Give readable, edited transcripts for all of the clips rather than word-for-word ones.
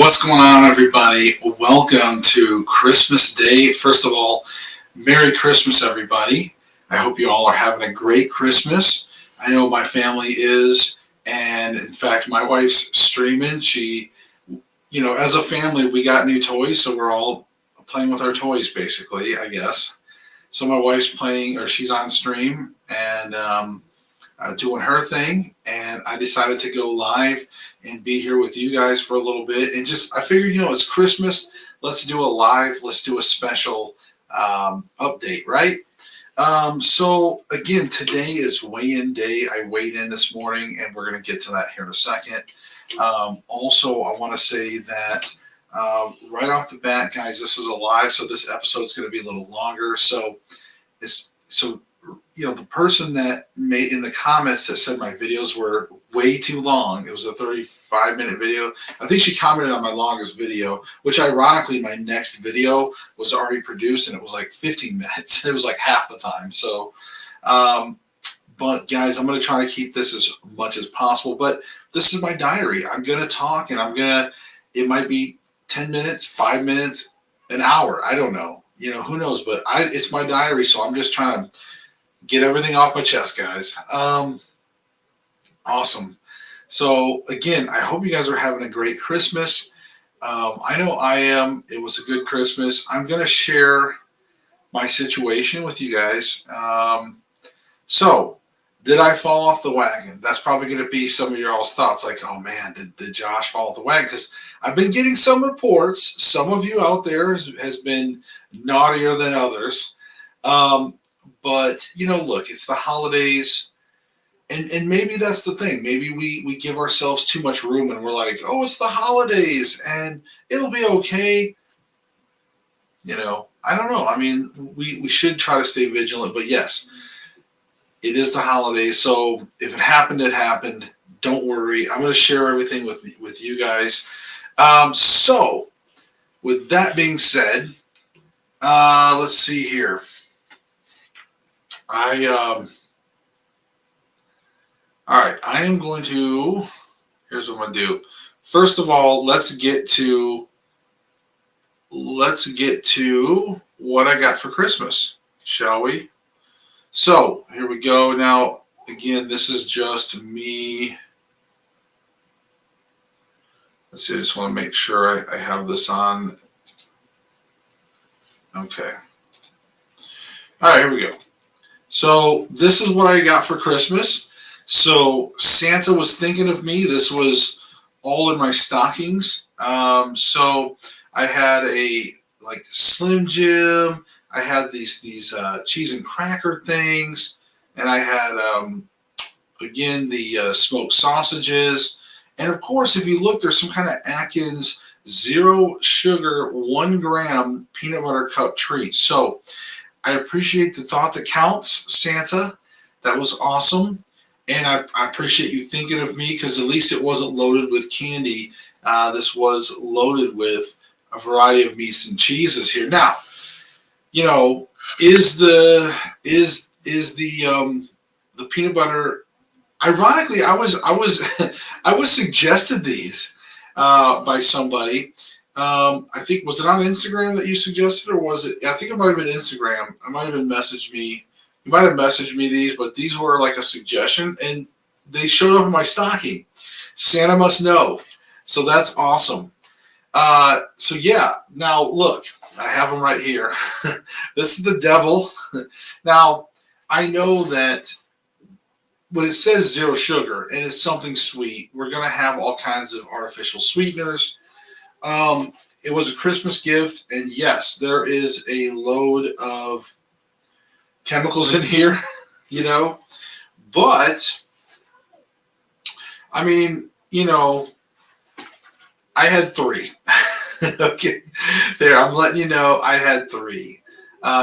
What's going on, everybody? Welcome to Christmas Day. First of all, Merry Christmas, everybody. I hope you all are having a great Christmas. I know my family is, and in fact, my wife's streaming. As a family, we got new toys, so we're all playing with our toys, basically, I guess. So my wife's playing, or she's on stream, and doing her thing, and I decided to go live and be here with you guys for a little bit. And I figured, it's Christmas. Let's do a live. Let's do a special update, right? So again, today is weigh-in day. I weighed in this morning, and we're going to get to that here in a second. Also, I want to say that right off the bat, guys, this is a live, so this episode is going to be a little longer. The person that made in the comments that said my videos were way too long. It was a 35-minute video. I think she commented on my longest video, which ironically my next video was already produced and it was like 15 minutes. It was like half the time. So, but guys, I'm going to try to keep this as much as possible. But this is my diary. I'm going to talk, and it might be 10 minutes, 5 minutes, an hour. I don't know. Who knows? But it's my diary, so I'm just trying to get everything off my chest, guys. Awesome. So again, I hope you guys are having a great Christmas. I know I am. It was a good Christmas. I'm going to share my situation with you guys. So did I fall off the wagon? That's probably going to be some of your all's thoughts. Like, oh man, did Josh fall off the wagon? Because I've been getting some reports. Some of you out there has been naughtier than others. But, look, it's the holidays, and maybe that's the thing. Maybe we give ourselves too much room, and we're like, oh, it's the holidays, and it'll be okay. I don't know. I mean, we should try to stay vigilant, but yes, it is the holidays, so if it happened, it happened. Don't worry. I'm going to share everything with you guys. So, with that being said, let's see here. All right, I am going to, here's what I'm going to do. First of all, let's get to what I got for Christmas, shall we? So, here we go. Now, again, this is just me. Let's see, I just want to make sure I have this on. Okay. All right, here we go. So this is what I got for Christmas. So Santa was thinking of me. This was all in my stockings. So I had a Slim Jim. I had these cheese and cracker things, and I had again the smoked sausages. And of course, if you look, there's some kind of Atkins 0 sugar 1 gram peanut butter cup treat. So I appreciate the thought that counts, Santa. That was awesome. And I appreciate you thinking of me, because at least it wasn't loaded with candy. This was loaded with a variety of meats and cheeses here. Now, is the peanut butter, ironically, I was suggested these by somebody. I think, was it on Instagram that you suggested, or was it? I think it might have been Instagram. I might have been messaged me. You might have messaged me these, but these were like a suggestion, and they showed up in my stocking. Santa must know. So that's awesome. So yeah, now look, I have them right here. This is the devil. Now, I know that when it says 0 sugar and it's something sweet, we're going to have all kinds of artificial sweeteners. It was a Christmas gift, and yes, there is a load of chemicals in here, but I mean, I had 3. Okay, there, I'm letting you know I had 3.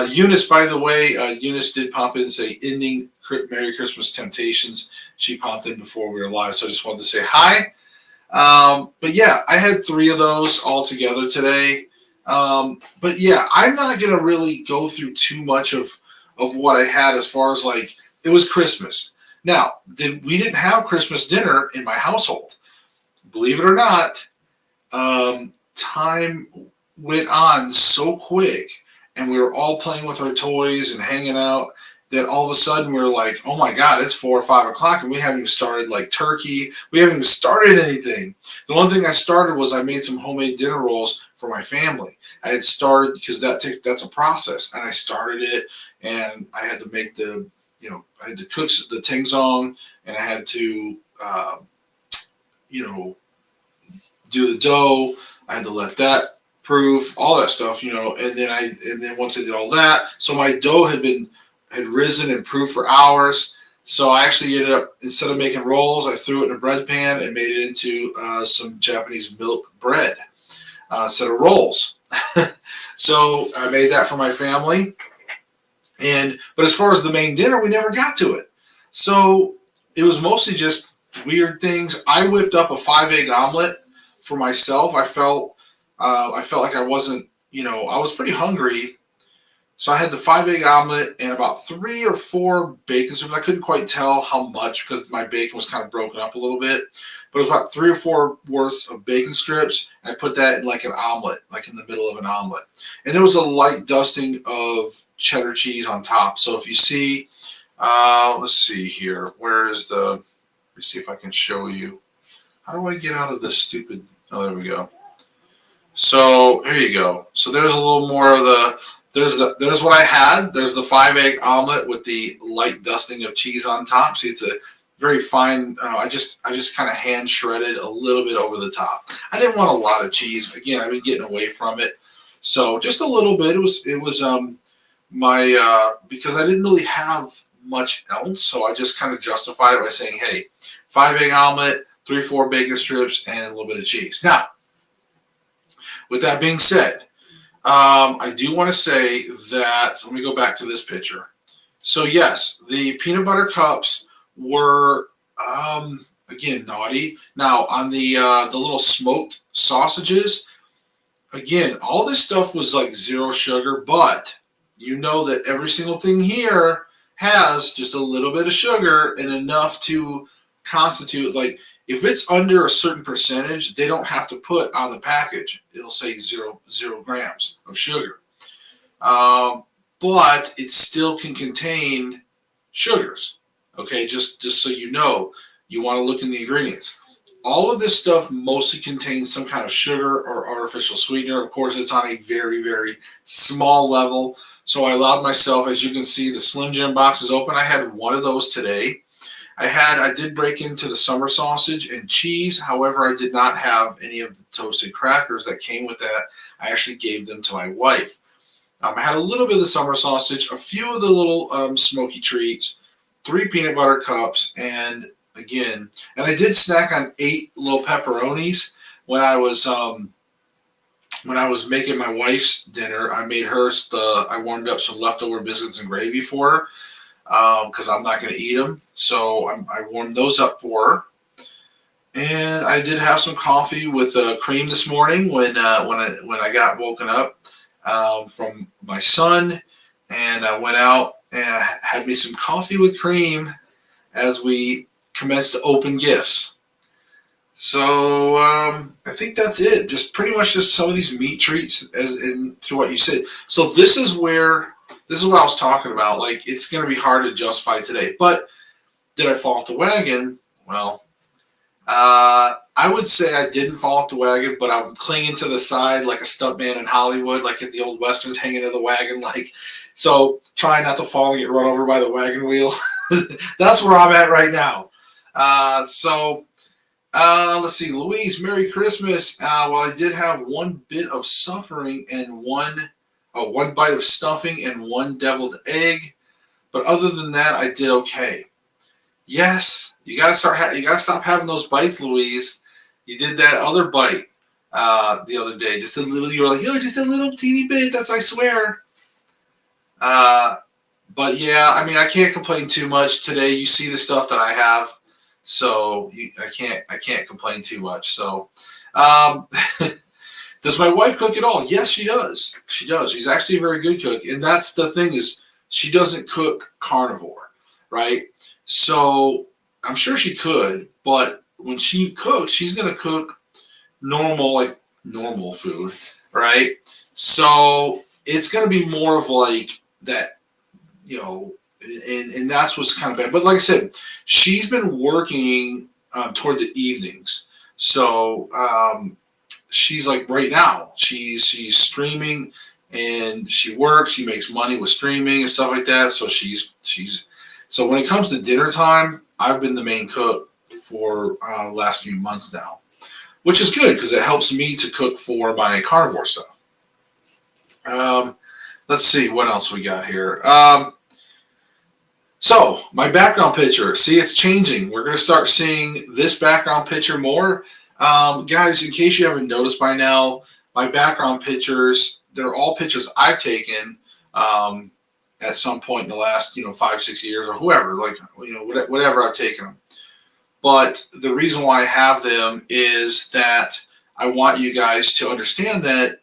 Eunice, by the way, Eunice did pop in and say, ending Merry Christmas Temptations. She popped in before we were live, so I just wanted to say hi. But yeah, I had 3 of those all together today. But yeah, I'm not going to really go through too much of what I had, as far as it was Christmas. Now, we didn't have Christmas dinner in my household. Believe it or not, Time went on so quick, and we were all playing with our toys and hanging out, that all of a sudden we were like, oh my God, it's 4 or 5 o'clock, and we haven't even started like turkey. We haven't even started anything. The one thing I started was I made some homemade dinner rolls for my family. I had started because that's a process, and I started it, and I had to make I had to cook the tingzong, and I had to, do the dough. I had to let that proof, all that stuff, and then once I did all that, so my dough had risen and proofed for hours. So I actually ended up, instead of making rolls, I threw it in a bread pan and made it into some Japanese milk bread instead of rolls. So I made that for my family. But as far as the main dinner, we never got to it. So it was mostly just weird things. I whipped up a 5-egg omelet for myself. I felt like I wasn't, I was pretty hungry. So I had the 5-egg omelet and about 3 or 4 bacon strips. I couldn't quite tell how much because my bacon was kind of broken up a little bit. But it was about 3 or 4 worth of bacon strips. I put that in like an omelet, like in the middle of an omelet. And there was a light dusting of cheddar cheese on top. So if you see, let's see here. Let me see if I can show you. How do I get out of this stupid? Oh, there we go. So here you go. So there's a little more of there's what I had. There's the 5-egg omelet with the light dusting of cheese on top. See, it's a very fine. I just kind of hand shredded a little bit over the top. I didn't want a lot of cheese. Again, I've been getting away from it, so just a little bit. It was because I didn't really have much else, so I just kind of justified it by saying, hey, 5-egg omelet, 3 or 4 bacon strips, and a little bit of cheese. Now, with that being said, I do want to say that, let me go back to this picture. So yes, the peanut butter cups were, again, naughty. Now, on the little smoked sausages, again, all this stuff was like 0 sugar, but you know that every single thing here has just a little bit of sugar and enough to constitute, like, if it's under a certain percentage, they don't have to put on the package. It'll say 0 grams of sugar. But it still can contain sugars. Okay, just so you know, you want to look in the ingredients. All of this stuff mostly contains some kind of sugar or artificial sweetener. Of course, it's on a very, very small level. So I allowed myself, as you can see, the Slim Jim box is open. I had one of those today. I did break into the summer sausage and cheese. However, I did not have any of the toasted crackers that came with that. I actually gave them to my wife. I had a little bit of the summer sausage, a few of the little smoky treats, 3 peanut butter cups, and I did snack on 8 little pepperonis when I was making my wife's dinner. I made her I warmed up some leftover biscuits and gravy for her. Because I'm not going to eat them, so I warmed those up for her. And I did have some coffee with cream this morning when I got woken up from my son, and I went out and I had me some coffee with cream as we commenced to open gifts. So I think that's it. Just pretty much just some of these meat treats to what you said. So this is what I was talking about. Like, it's going to be hard to justify today. But did I fall off the wagon? Well, I would say I didn't fall off the wagon, but I'm clinging to the side like a stuntman in Hollywood, like in the old westerns, hanging in the wagon. So trying not to fall and get run over by the wagon wheel. That's where I'm at right now. Let's see. Louise, Merry Christmas. Well, I did have one bit of suffering and one bite of stuffing and 1 deviled egg, but other than that, I did okay. Yes, you gotta stop having those bites, Louise. You did that other bite the other day, just a little. You were like, just a little teeny bit. That's, I swear. But yeah, I mean, I can't complain too much today. You see the stuff that I have, so I can't complain too much. So. Does my wife cook at all? Yes, she does. She does. She's actually a very good cook. And that's the thing, is she doesn't cook carnivore, right? So I'm sure she could, but when she cooks, she's going to cook normal food, right? So it's going to be more of like that, and that's what's kind of bad. But like I said, she's been working toward the evenings. So she's like right now, she's streaming and she works. She makes money with streaming and stuff like that. So she's so when it comes to dinner time, I've been the main cook for last few months now, which is good because it helps me to cook for my carnivore stuff. Let's see what else we got here. So my background picture, see, it's changing. We're going to start seeing this background picture more. Guys, in case you haven't noticed by now, my background pictures, they're all pictures I've taken at some point in the last, 5-6 years or whoever, whatever I've taken them. But the reason why I have them is that I want you guys to understand that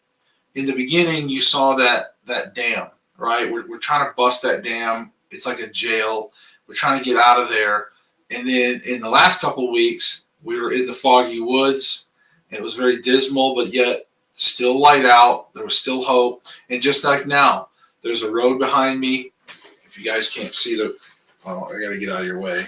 in the beginning you saw that dam, right? We're trying to bust that dam. It's like a jail. We're trying to get out of there. And then in the last couple of weeks, we were in the foggy woods, and it was very dismal, but yet still light out. There was still hope. And just like now, there's a road behind me. If you guys can't see I got to get out of your way.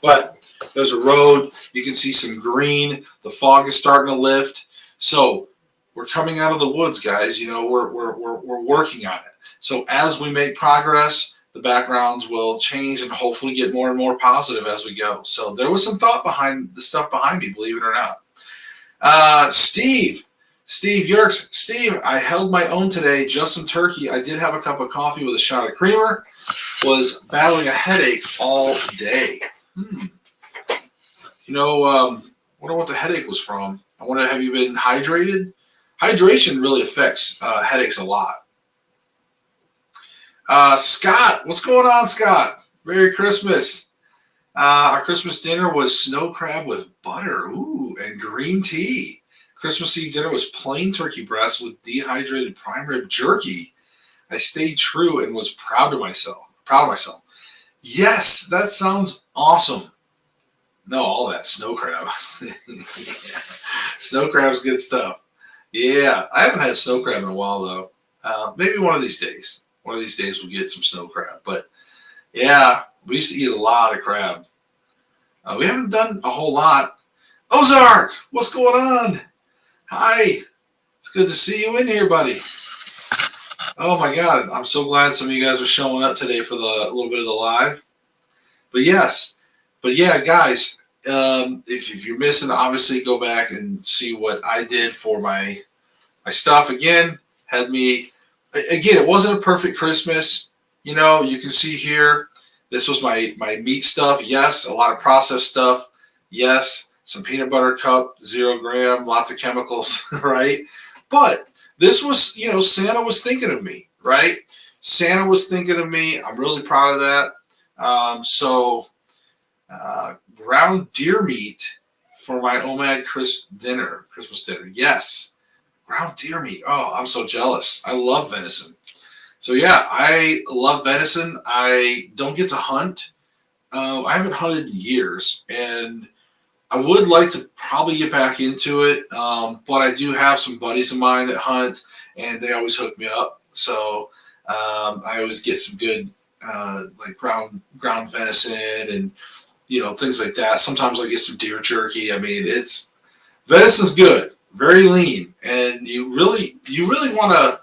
But there's a road. You can see some green. The fog is starting to lift. So we're coming out of the woods, guys. We're working on it. So as we make progress, the backgrounds will change and hopefully get more and more positive as we go. So there was some thought behind the stuff behind me, believe it or not. Steve Yerks. Steve, I held my own today, just some turkey. I did have a cup of coffee with a shot of creamer. Was battling a headache all day. Wonder what the headache was from. I wonder, have you been hydrated? Hydration really affects headaches a lot. Scott, what's going on, Scott? Merry Christmas. Our Christmas dinner was snow crab with butter, and green tea. Christmas Eve dinner was plain turkey breast with dehydrated prime rib jerky. I stayed true and was proud of myself. Yes, that sounds awesome. No, all that snow crab. Snow crab's good stuff. Yeah, I haven't had snow crab in a while, though. Maybe one of these days. One of these days we'll get some snow crab. But, yeah, we used to eat a lot of crab. We haven't done a whole lot. Ozark, what's going on? Hi. It's good to see you in here, buddy. Oh, my God. I'm so glad some of you guys are showing up today for the little bit of the live. But, yes. But, yeah, guys, if you're missing, obviously go back and see what I did for my stuff. Again, it wasn't a perfect Christmas. You can see here, this was my meat stuff. Yes, a lot of processed stuff. Yes, some peanut butter cup, 0 gram, lots of chemicals, right? But this was, Santa was thinking of me, right? Santa was thinking of me. I'm really proud of that. Ground deer meat for my OMAD Christmas dinner. Yes, ground deer meat. Oh, I'm so jealous. I love venison. So yeah, I love venison. I don't get to hunt. I haven't hunted in years, and I would like to probably get back into it. But I do have some buddies of mine that hunt, and they always hook me up. So I always get some good like ground venison and things like that. Sometimes I get some deer jerky. I mean, venison's good, very lean, and you really want to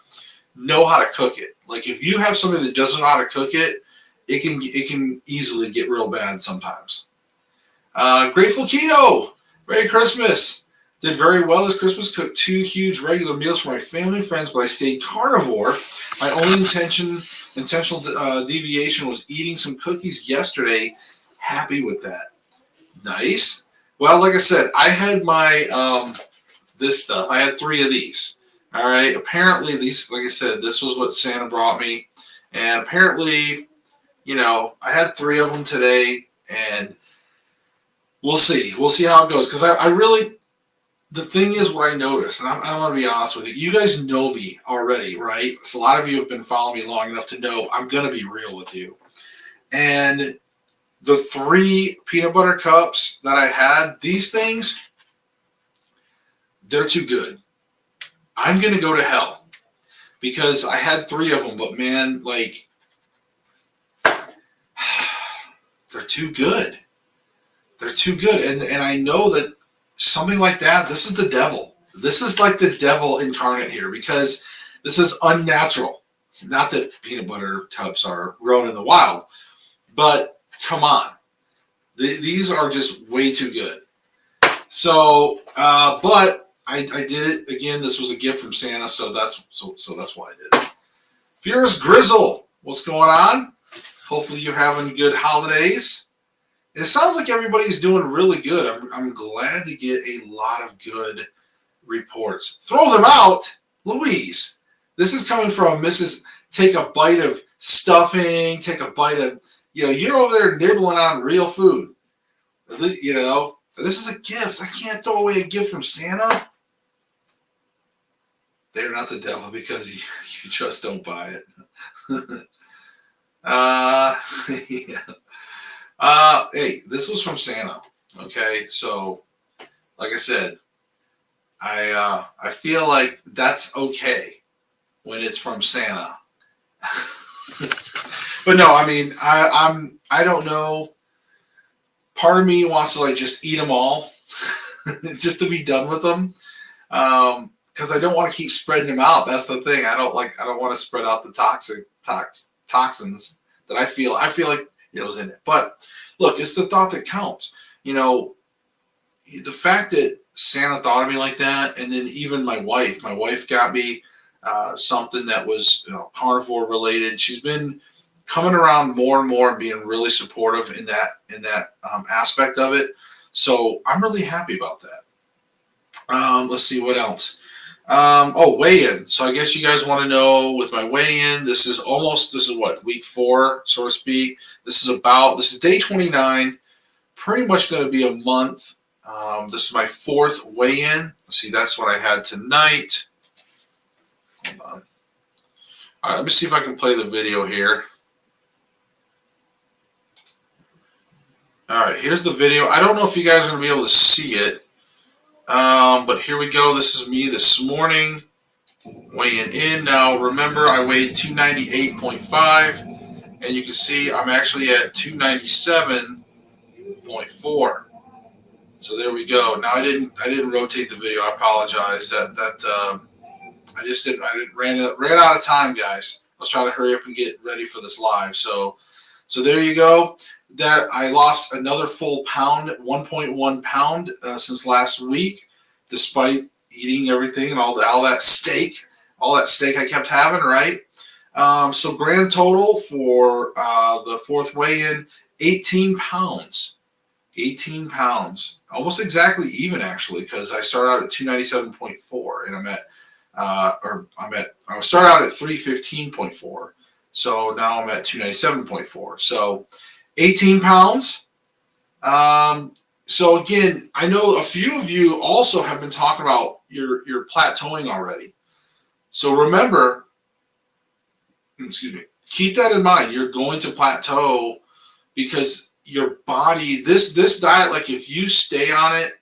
know how to cook it. Like if you have somebody that doesn't know how to cook it, it can easily get real bad sometimes. Grateful Keto, Merry Christmas. Did very well this Christmas. Cooked 2 huge regular meals for my family and friends, but I stayed carnivore. My only intentional deviation was eating some cookies yesterday. Happy with that. Nice. Well, like I said, I had my this stuff. I had 3 of these. All right. Apparently, these, like I said, this was what Santa brought me, and apparently, I had 3 of them today, and we'll see. We'll see how it goes. Because I really, the thing is, what I noticed, and I want to be honest with you, you guys know me already, right? So a lot of you have been following me long enough to know I'm going to be real with you. And the 3 peanut butter cups that I had, these things, they're too good. I'm going to go to hell because I had 3 of them, but man, like, they're too good. They're too good. And I know that something like that, this is the devil. This is like the devil incarnate here because this is unnatural. Not that peanut butter cups are grown in the wild, but come on. These are just way too good. So, but I did it again. This was a gift from Santa, so that's why I did it. Fierce Grizzle, what's going on? Hopefully you're having good holidays. It sounds like everybody's doing really good. I'm glad to get a lot of good reports. Throw them out, Louise. This is coming from Mrs. Take a bite of stuffing. Take a bite of, you're over there nibbling on real food. This is a gift. I can't throw away a gift from Santa. They're not the devil because you just don't buy it. Yeah. Hey, this was from Santa. Okay, so like I said, I feel like that's okay when it's from Santa. But no, I mean, I don't know. Part of me wants to like just eat them all, just to be done with them, because I don't want to keep spreading them out. That's the thing. I don't want to spread out the toxins that I feel like was in it. But look, it's the thought that counts. The fact that Santa thought of me like that, and then even my wife got me something that was carnivore related. She's been coming around more and more and being really supportive in that aspect of it. So I'm really happy about that. Let's see what else. Weigh-in. So I guess you guys want to know with my weigh-in, this is what, week 4, so to speak. This is day 29, pretty much going to be a month. This is my 4th weigh-in. Let's see, that's what I had tonight. Hold on. All right, let me see if I can play the video here. All right, here's the video. I don't know if you guys are going to be able to see it, but here we go. This is me this morning, weighing in. Now, remember, I weighed 298.5, and you can see I'm actually at 297.4. So there we go. Now I didn't rotate the video. I apologize. I ran out of time, guys. I was trying to hurry up and get ready for this live. So there you go. That I lost another full pound, 1.1 pound since last week, despite eating everything and all that steak I kept having, right? So grand total for the 4th weigh-in, 18 pounds. 18 pounds, almost exactly even actually, because I started out at 297.4 and I started out at 315.4. So now I'm at 297.4. So 18 pounds. So again, I know a few of you also have been talking about your plateauing already. So remember, keep that in mind. You're going to plateau because your body, this diet, like if you stay on it,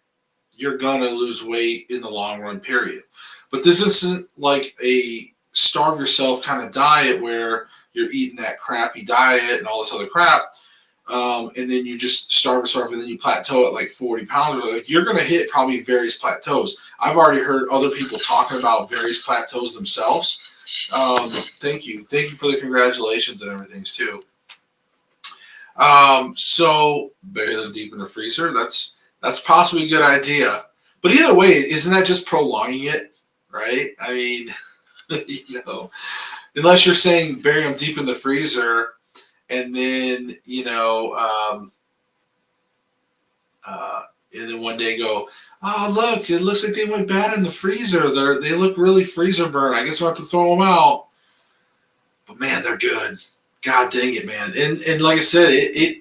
you're gonna lose weight in the long run, period. But this isn't like a starve yourself kind of diet where you're eating that crappy diet and all this other crap. And then you just starve and then you plateau at like 40 pounds. Or like you're going to hit probably various plateaus. I've already heard other people talking about various plateaus themselves. Thank you for the congratulations and everything too. So bury them deep in the freezer. That's possibly a good idea. But either way, isn't that just prolonging it, right? I mean, unless you're saying bury them deep in the freezer. And then, and then one day go, oh, look, it looks like they went bad in the freezer. They look really freezer burn. I guess we'll have to throw them out. But, man, they're good. God dang it, man. And like I said,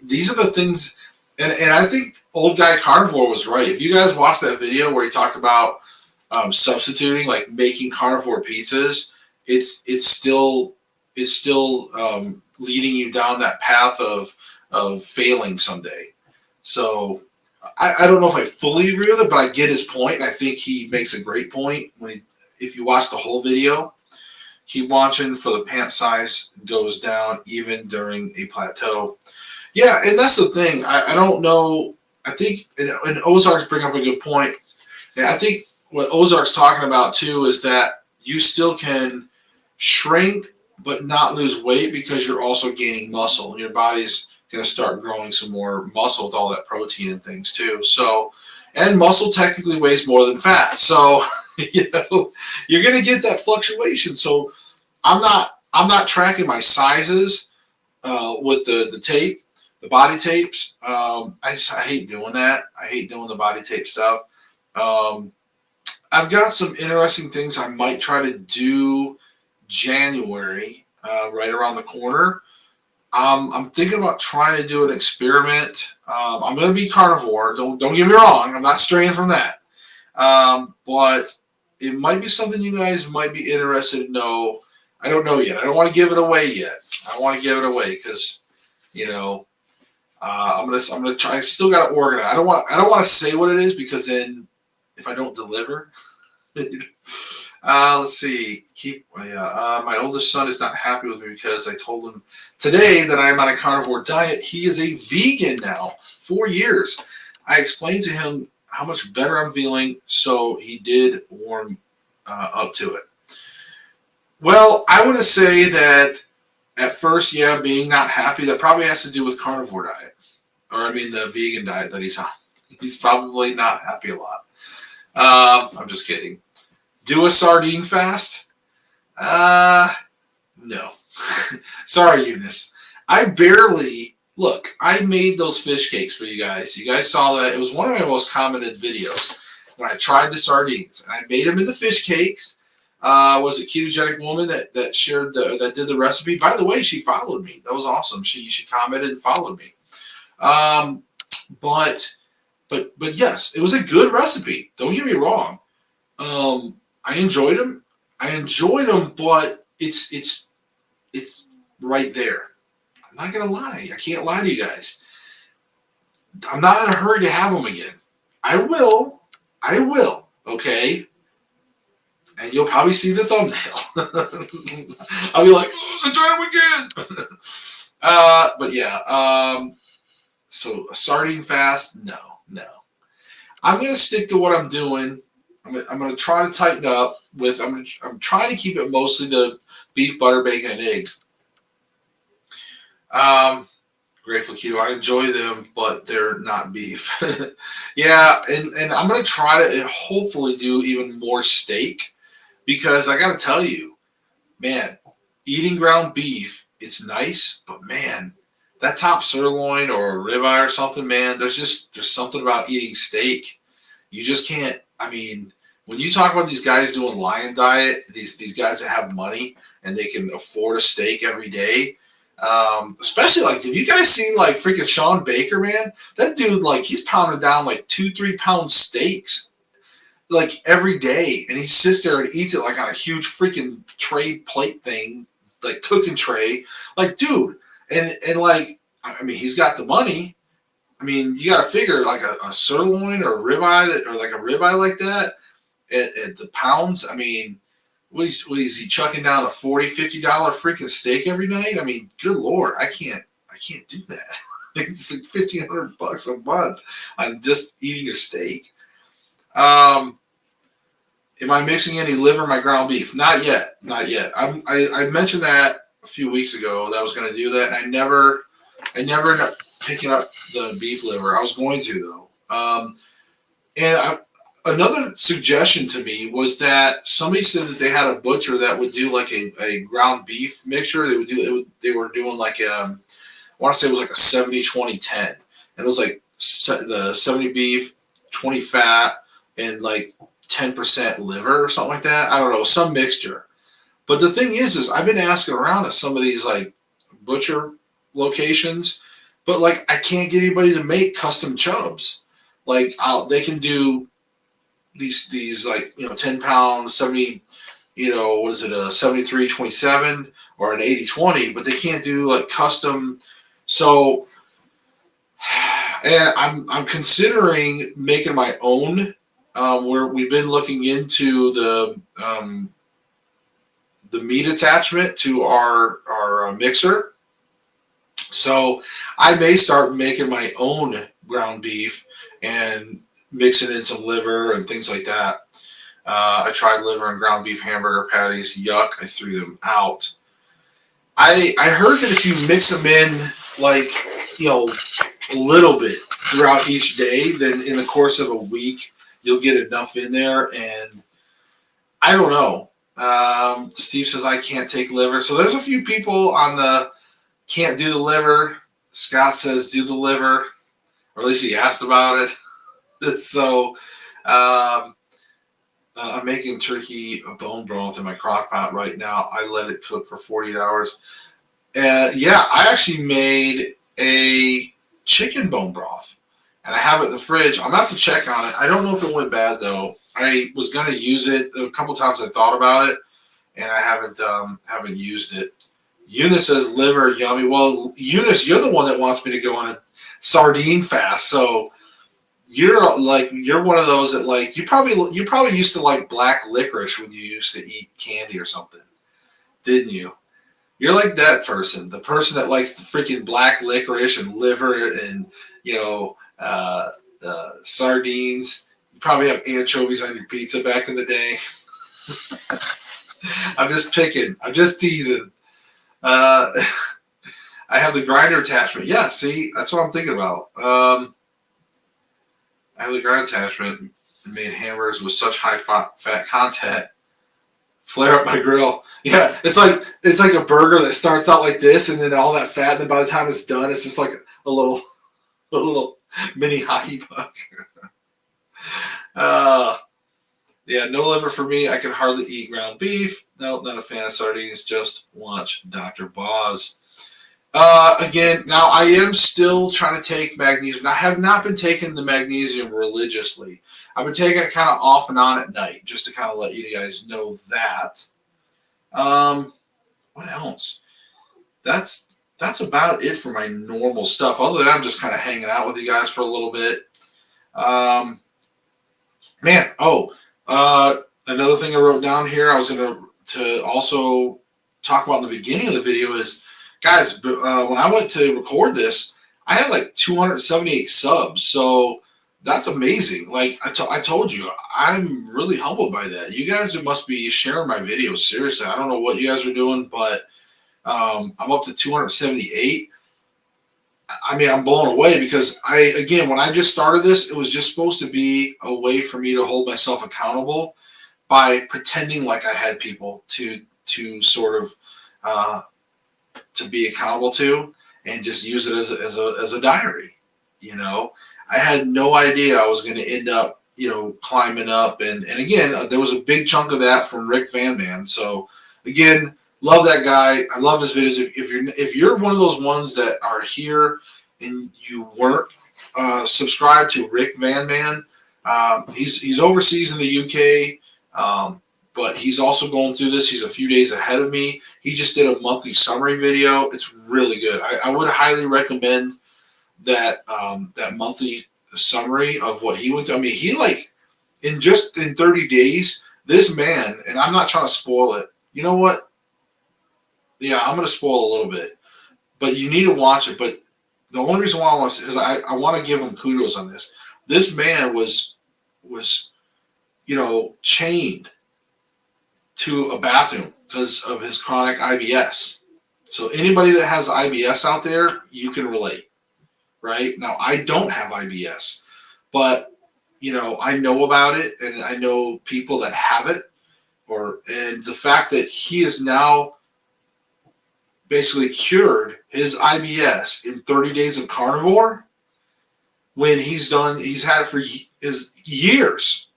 these are the things, and I think old guy Carnivore was right. If you guys watched that video where he talked about substituting, like making carnivore pizzas, it's still leading you down that path of failing someday. So I don't know if I fully agree with it, but I get his point, and I think he makes a great point. If you watch the whole video, keep watching for the pant size goes down even during a plateau. Yeah, and that's the thing. I don't know. I think, and Ozarks bring up a good point. And I think what Ozark's talking about too is that you still can shrink but not lose weight because you're also gaining muscle. Your body's going to start growing some more muscle with all that protein and things too. So, and muscle technically weighs more than fat. So, you're going to get that fluctuation. So, I'm not tracking my sizes with the tape, the body tapes. I hate doing that. I hate doing the body tape stuff. I've got some interesting things I might try to do January, right around the corner. I'm thinking about trying to do an experiment. I'm going to be carnivore. Don't get me wrong. I'm not straying from that. But it might be something you guys might be interested to know. I don't know yet. I don't want to give it away yet. I don't want to give it away because, I'm gonna try. I still got to organize. I don't want to say what it is because then if I don't deliver. Let's see. My oldest son is not happy with me because I told him today that I'm on a carnivore diet. He is a vegan now, 4 years. I explained to him how much better I'm feeling, so he did warm up to it. Well, I want to say that at first, yeah, being not happy, that probably has to do with carnivore diet. Or, I mean, the vegan diet that he's on. He's probably not happy a lot. I'm just kidding. Do a sardine fast? No. Sorry, Eunice. I made those fish cakes for you guys. You guys saw that. It was one of my most commented videos when I tried the sardines. And I made them into fish cakes. Was a ketogenic woman that shared that did the recipe. By the way, she followed me. That was awesome. She commented and followed me. But yes, it was a good recipe. Don't get me wrong. I enjoyed them. But it's right there. I'm not gonna lie. I can't lie to you guys. I'm not in a hurry to have them again. I will. Okay. And you'll probably see the thumbnail. I'll be like, oh, try them again. But yeah. So a sardine fast? No. I'm gonna stick to what I'm doing. I'm gonna try to tighten up with. I'm trying to keep it mostly the beef, butter, bacon, and eggs. Grateful Keto. I enjoy them, but they're not beef. Yeah, and I'm gonna try to hopefully do even more steak because I gotta tell you, man, eating ground beef, it's nice, but man, that top sirloin or a ribeye or something, man, there's something about eating steak. You just can't. I mean, when you talk about these guys doing lion diet, these guys that have money and they can afford a steak every day, especially like, have you guys seen like freaking Sean Baker, man? That dude, like, he's pounding down like 2-3 pound steaks like every day, and he sits there and eats it like on a huge freaking tray plate thing, like cooking tray. Like, dude, and like, I mean, he's got the money. I mean, you got to figure like a sirloin or a ribeye or like a ribeye like that at the pounds. I mean, what is he chucking down a $40-50 freaking steak every night? I mean, good Lord, I can't do that. It's like $1,500 a month on just eating your steak. Am I mixing any liver in my ground beef? Not yet. I mentioned that a few weeks ago that I was going to do that, and I never ended up picking up the beef liver. I was going to though. Another suggestion to me was that somebody said that they had a butcher that would do like a ground beef mixture. They were doing like I want to say it was like a 70-20-10, and it was like the 70 beef, 20 fat, and like 10% liver or something like that. I don't know, some mixture. But the thing is I've been asking around at some of these like butcher locations, but like I can't get anybody to make custom chubs. Like they can do these like 10 pound 70, what is it, a 73-27 or an 80-20, but they can't do like custom. So And I'm considering making my own. Where we've been looking into the meat attachment to our mixer. So I may start making my own ground beef and mixing in some liver and things like that. I tried liver and ground beef hamburger patties. Yuck! I threw them out. I heard that if you mix them in like a little bit throughout each day, then in the course of a week you'll get enough in there. And I don't know. Steve says I can't take liver, so there's a few people on the can't do the liver. Scott says do the liver, or at least he asked about it. So I'm making turkey bone broth in my crock pot right now. I let it cook for 48 hours. Yeah, I actually made a chicken bone broth, and I have it in the fridge. I'm about to check on it. I don't know if it went bad though. I was gonna use it a couple times. I thought about it, and I haven't used it. Eunice says liver yummy. Well, Eunice, you're the one that wants me to go on a sardine fast. So you're one of those that like you probably used to like black licorice when you used to eat candy or something, didn't you? You're like that person, the person that likes the freaking black licorice and liver and sardines. You probably have anchovies on your pizza back in the day. I'm just picking. I'm just teasing. I have the grinder attachment. Yeah, see, that's what I'm thinking about. I have the grinder attachment and made hamburgers with such high fat content. Flare up my grill. Yeah, it's like a burger that starts out like this, and then all that fat, and then by the time it's done, it's just like a little mini hockey puck. Yeah, no liver for me. I can hardly eat ground beef. No, not a fan of sardines. Just watch Dr. Boz. Again, now I am still trying to take magnesium. I have not been taking the magnesium religiously. I've been taking it kind of off and on at night, just to kind of let you guys know that. What else? That's about it for my normal stuff. Other than I'm just kind of hanging out with you guys for a little bit. Another thing I wrote down here, I was going to also talk about in the beginning of the video is, guys, when I went to record this, I had like 278 subs. So that's amazing. Like I told you, I'm really humbled by that. You guys must be sharing my videos. Seriously, I don't know what you guys are doing, but I'm up to 278. I mean, I'm blown away because when I just started this, it was just supposed to be a way for me to hold myself accountable by pretending like I had people to sort of to be accountable to, and just use it as a diary. I had no idea I was going to end up, climbing up. And again, there was a big chunk of that from Rick Van Man. So again, love that guy. I love his videos. If you're one of those ones that are here and you weren't subscribed to Rick Van Man, he's overseas in the UK, but he's also going through this. He's a few days ahead of me. He just did a monthly summary video. It's really good. I would highly recommend that that monthly summary of what he went through. I mean, he in 30 days, this man, and I'm not trying to spoil it. You know what? Yeah, I'm going to spoil a little bit, but you need to watch it. But the only reason why I want to, because I want to give him kudos on this. This man was chained to a bathroom because of his chronic IBS. So anybody that has IBS out there, you can relate, right? Now, I don't have IBS, but I know about it, and I know people that have it, and the fact that he is now basically cured his IBS in 30 days of carnivore, when he's had it for his years,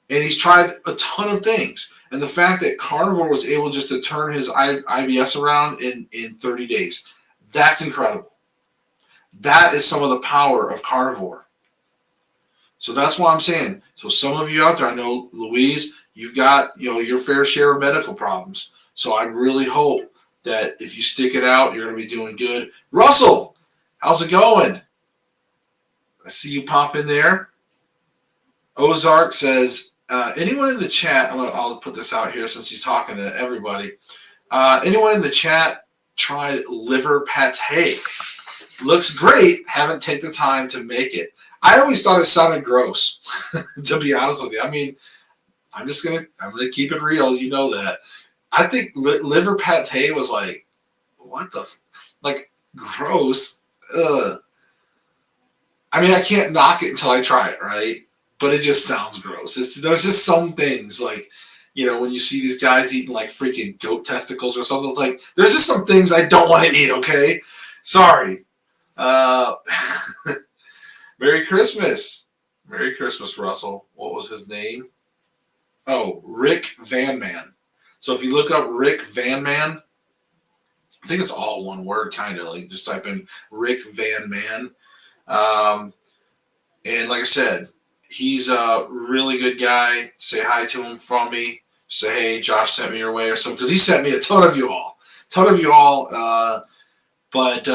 and he's tried a ton of things. And the fact that carnivore was able just to turn his IBS around in 30 days, that's incredible. That is some of the power of carnivore. So that's what I'm saying. So some of you out there, I know, Louise, you've got your fair share of medical problems. So I really hope that if you stick it out, you're going to be doing good. Russell, how's it going? see you pop in there. Ozark says, anyone in the chat, I'll put this out here since he's talking to everybody. Anyone in the chat tried liver pate? Looks great. Haven't taken the time to make it. I always thought it sounded gross, to be honest with you. I mean, I'm gonna keep it real. You know that. I think liver pate was like, what the, like, gross. Ugh. I mean, I can't knock it until I try it, right? But it just sounds gross. There's just some things, like, you know, when you see these guys eating like freaking goat testicles or something, it's like, there's just some things I don't want to eat, okay? Sorry. Merry Christmas. Merry Christmas, Russell. What was his name? Oh, Rick Van Man. So if you look up Rick Van Man, I think it's all one word, kind of. Like, just type in Rick Van Man. And like I said, he's a really good guy. Say hi to him from me. Say, hey, Josh sent me your way or something. Because he sent me a ton of you all. But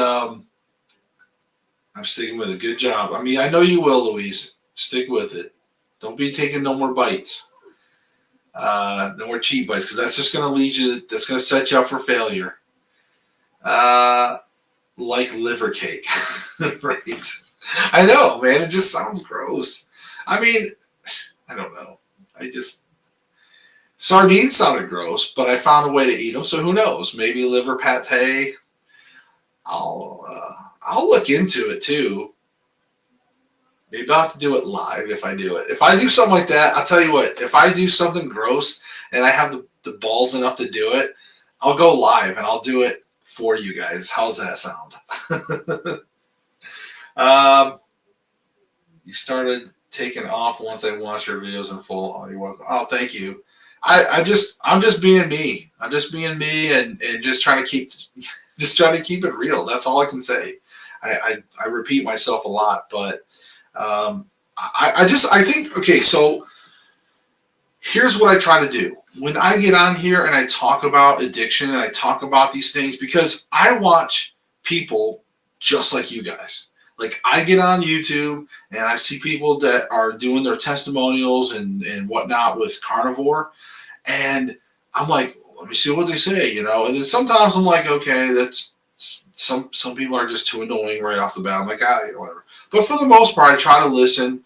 I'm sticking with it. Good job. I mean, I know you will, Louise. Stick with it. Don't be taking no more bites. No more cheat bites, because that's just going to lead you, that's going to set you up for failure. Like liver cake. Right. I know, man. It just sounds gross. I mean, I don't know. Sardines sounded gross, but I found a way to eat them, so who knows? Maybe liver pate. I'll look into it too. Maybe I'll have to do it live if I do it. If I do something like that, I'll tell you what, if I do something gross and I have the balls enough to do it, I'll go live and I'll do it for you guys. How's that sound? You started taking off once I watched your videos in full. Oh, you're welcome. Oh, thank you. I'm just being me. I'm just being me and just trying to keep it real. That's all I can say. I repeat myself a lot, but I think, okay, so here's what I try to do. When I get on here and I talk about addiction and I talk about these things, because I watch people just like you guys. Like, I get on YouTube and I see people that are doing their testimonials and whatnot with Carnivore, and I'm like, let me see what they say, you know. And then sometimes I'm like, okay, that's some people are just too annoying right off the bat. I'm like, whatever. But for the most part, I try to listen,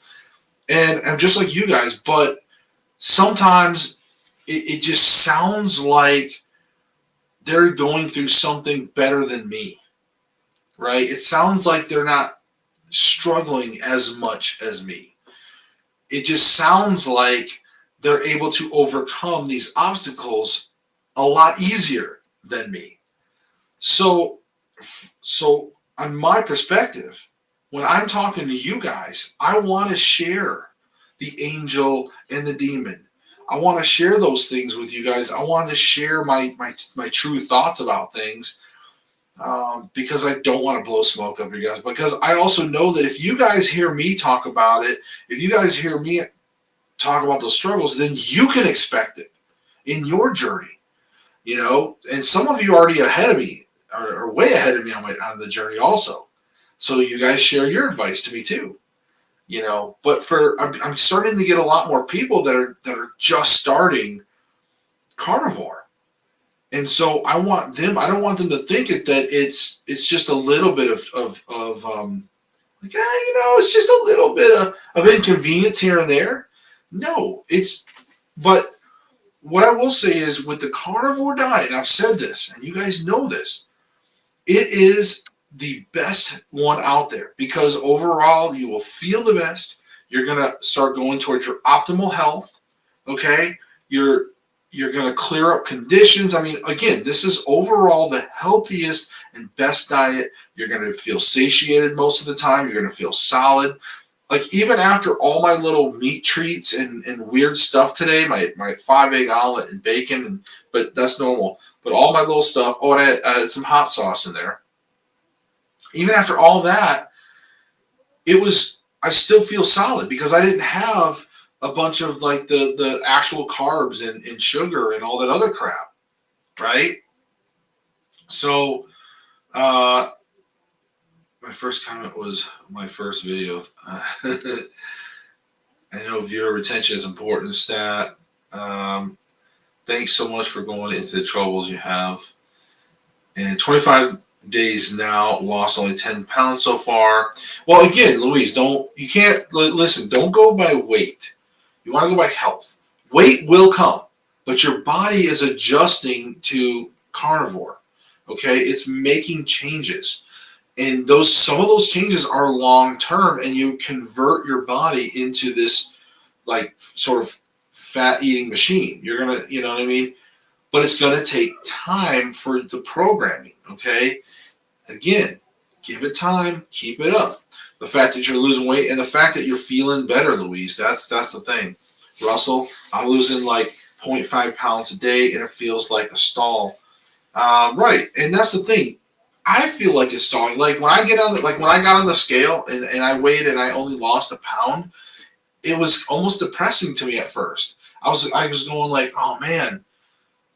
and I'm just like you guys. But sometimes it just sounds like they're going through something better than me, right? It sounds like they're not struggling as much as me. It just sounds like they're able to overcome these obstacles a lot easier than me. So on my perspective, when I'm talking to you guys, I want to share the angel and the demon. I want to share those things with you guys. I want to share my true thoughts about things, because I don't want to blow smoke up you guys. Because I also know that if you guys hear me talk about it, if you guys hear me talk about those struggles, then you can expect it in your journey, you know. And some of you are already ahead of me, or way ahead of me on the journey also. So you guys share your advice to me too, you know. But I'm starting to get a lot more people that are just starting Carnivore. And so I don't want them to think that it's just a little bit of like, you know, it's just a little bit of inconvenience here and there. No, but what I will say is, with the carnivore diet, and I've said this, and you guys know this, it is the best one out there, because overall you will feel the best. You're going to start going towards your optimal health. Okay. You're going to clear up conditions. I mean, again, this is overall the healthiest and best diet. You're going to feel satiated most of the time. You're going to feel solid. Like, even after all my little meat treats and weird stuff today, my 5-egg omelet and bacon, but that's normal. But all my little stuff, and I added some hot sauce in there. Even after all that, I still feel solid, because I didn't have a bunch of like the actual carbs and sugar and all that other crap, right? So, My first comment was my first video. I know viewer retention is important stat. Thanks so much for going into the troubles you have. And 25 days now, lost only 10 pounds so far. Well, again, Louise, you can't listen. Don't go by weight. You want to go by health. Weight will come, but your body is adjusting to carnivore. Okay, it's making changes. And some of those changes are long term, and you convert your body into this like sort of fat eating machine. You're gonna, you know what I mean? But it's gonna take time for the programming. Okay, again, give it time, keep it up. The fact that you're losing weight and the fact that you're feeling better, Louise, that's the thing. Russell, I'm losing like 0.5 pounds a day, and it feels like a stall. Right, and that's the thing. I feel like it's stalling. Like when I got on the scale and I weighed and I only lost a pound, it was almost depressing to me at first. I was going like, oh man,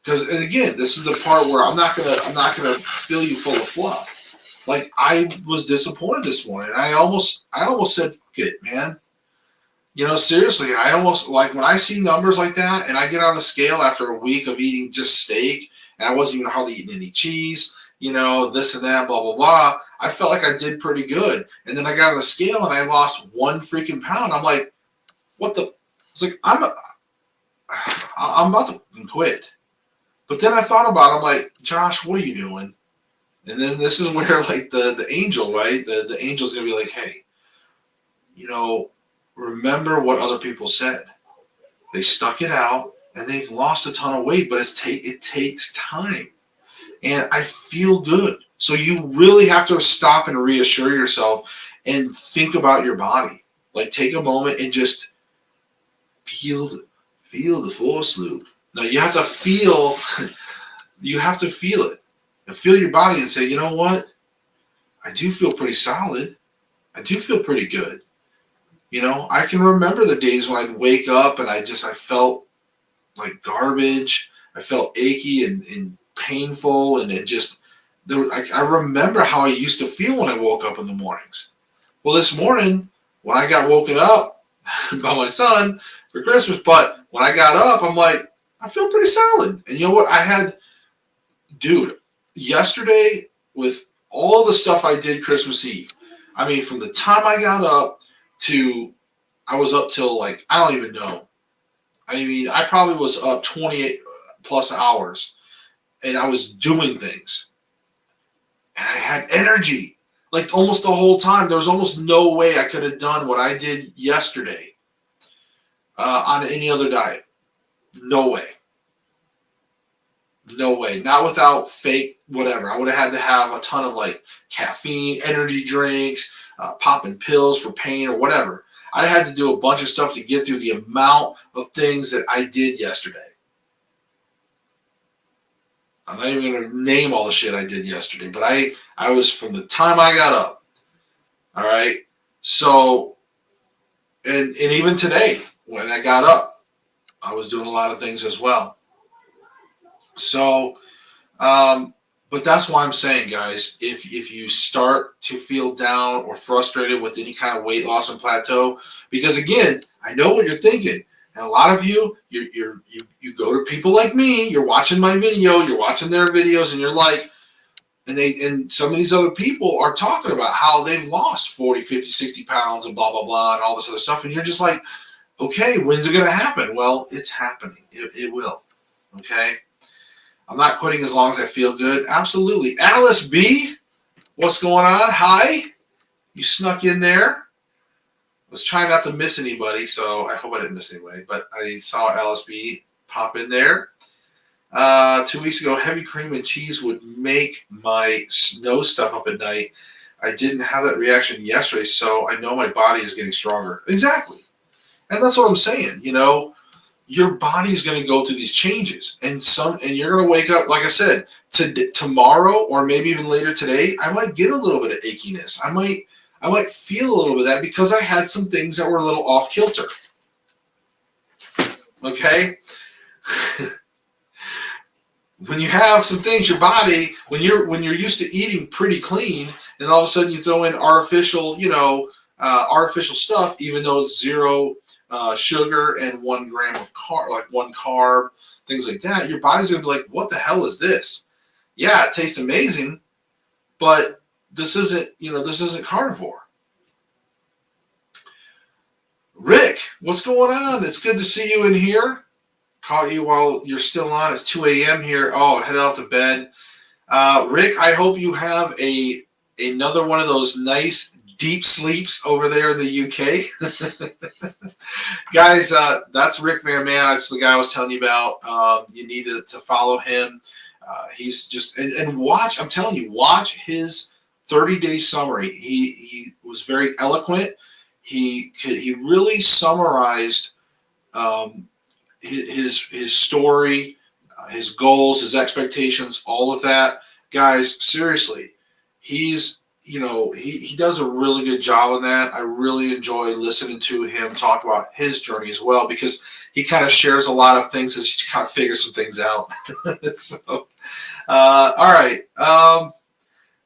because and again, this is the part where I'm not gonna fill you full of fluff. Like I was disappointed this morning. I almost said, "Good man." You know, seriously, I almost like when I see numbers like that and I get on the scale after a week of eating just steak and I wasn't even hardly eating any cheese. You know, this and that, blah, blah, blah. I felt like I did pretty good. And then I got on the scale and I lost 1 freaking pound. I'm like, what the? It's like, I'm about to quit. But then I thought about it. I'm like, Josh, what are you doing? And then this is where, like, the angel, right? The angel's going to be like, hey, you know, remember what other people said. They stuck it out and they've lost a ton of weight, but it takes time. And I feel good. So you really have to stop and reassure yourself and think about your body. Like take a moment and just feel the force, Luke. Now you have to feel it. And feel your body and say, you know what? I do feel pretty solid. I do feel pretty good. You know, I can remember the days when I'd wake up and I felt like garbage. I felt achy and painful, and I remember how I used to feel when I woke up in the mornings. Well, this morning when I got woken up by my son for Christmas, but when I got up, I'm like, I feel pretty solid. And you know what? Dude, yesterday with all the stuff I did Christmas Eve, I mean, from the time I got up to I was up till like, I don't even know. I mean, I probably was up 28 plus hours. And I was doing things. And I had energy. Like almost the whole time. There was almost no way I could have done what I did yesterday on any other diet. No way. No way. Not without fake whatever. I would have had to have a ton of like caffeine, energy drinks, popping pills for pain or whatever. I had to do a bunch of stuff to get through the amount of things that I did yesterday. I'm not even going to name all the shit I did yesterday, but I was from the time I got up. All right. So, and even today when I got up, I was doing a lot of things as well. So, but that's why I'm saying, guys, if you start to feel down or frustrated with any kind of weight loss and plateau, because again, I know what you're thinking. And a lot of you go to people like me, you're watching my video, you're watching their videos, and you're like, and some of these other people are talking about how they've lost 40, 50, 60 pounds and blah, blah, blah, and all this other stuff. And you're just like, okay, when's it going to happen? Well, it's happening. It will. Okay. I'm not quitting as long as I feel good. Absolutely. Alice B, what's going on? Hi. You snuck in there. Was trying not to miss anybody, so I hope I didn't miss anybody. But I saw Alice B pop in there. 2 weeks ago, heavy cream and cheese would make my nose stuff up at night. I didn't have that reaction yesterday, so I know my body is getting stronger. Exactly. And that's what I'm saying. You know, your body's going to go through these changes. And you're going to wake up, like I said, tomorrow or maybe even later today, I might get a little bit of achiness. I might feel a little bit of that because I had some things that were a little off kilter. Okay? When you have some things, your body, when you're used to eating pretty clean and all of a sudden you throw in artificial, artificial stuff, even though it's zero sugar and 1 gram of carb, like one carb, things like that. Your body's gonna be like, what the hell is this? Yeah, it tastes amazing, but this isn't carnivore. Rick, what's going on? It's good to see you in here. Caught you while you're still on. It's 2 a.m. here. Oh, head out to bed. Rick, I hope you have another one of those nice deep sleeps over there in the UK. Guys, that's Rick Van Man. That's the guy I was telling you about. You need to follow him. He's just, and watch, I'm telling you, watch his 30-day summary. He was very eloquent. He really summarized his story, his goals, his expectations, all of that. Guys, seriously, he does a really good job on that. I really enjoy listening to him talk about his journey as well, because he kind of shares a lot of things as he kind of figures some things out. So, all right.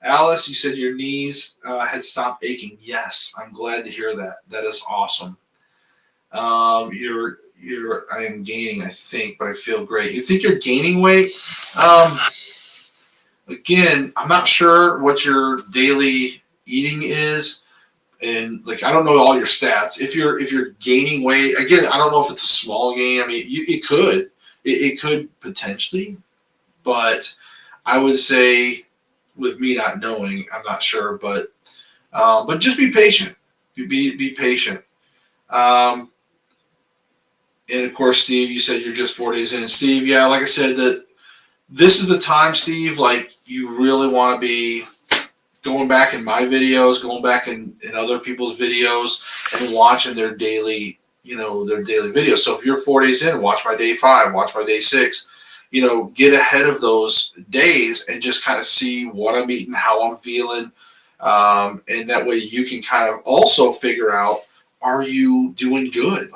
Alice, you said your knees had stopped aching. Yes, I'm glad to hear that. That is awesome. I am gaining, I think, but I feel great. You think you're gaining weight? Again, I'm not sure what your daily eating is, and like I don't know all your stats. If you're gaining weight, again, I don't know if it's a small gain. I mean, it could potentially, but I would say, with me not knowing, I'm not sure, but just be patient. Be patient. And of course, Steve, you said you're just 4 days in. Steve, yeah, like I said, this is the time, Steve, like you really want to be going back in my videos, going back in other people's videos, and watching their daily videos. So if you're 4 days in, watch my day 5, watch my day 6. Get ahead of those days and just kind of see what I'm eating, how I'm feeling, and that way you can kind of also figure out, are you doing good?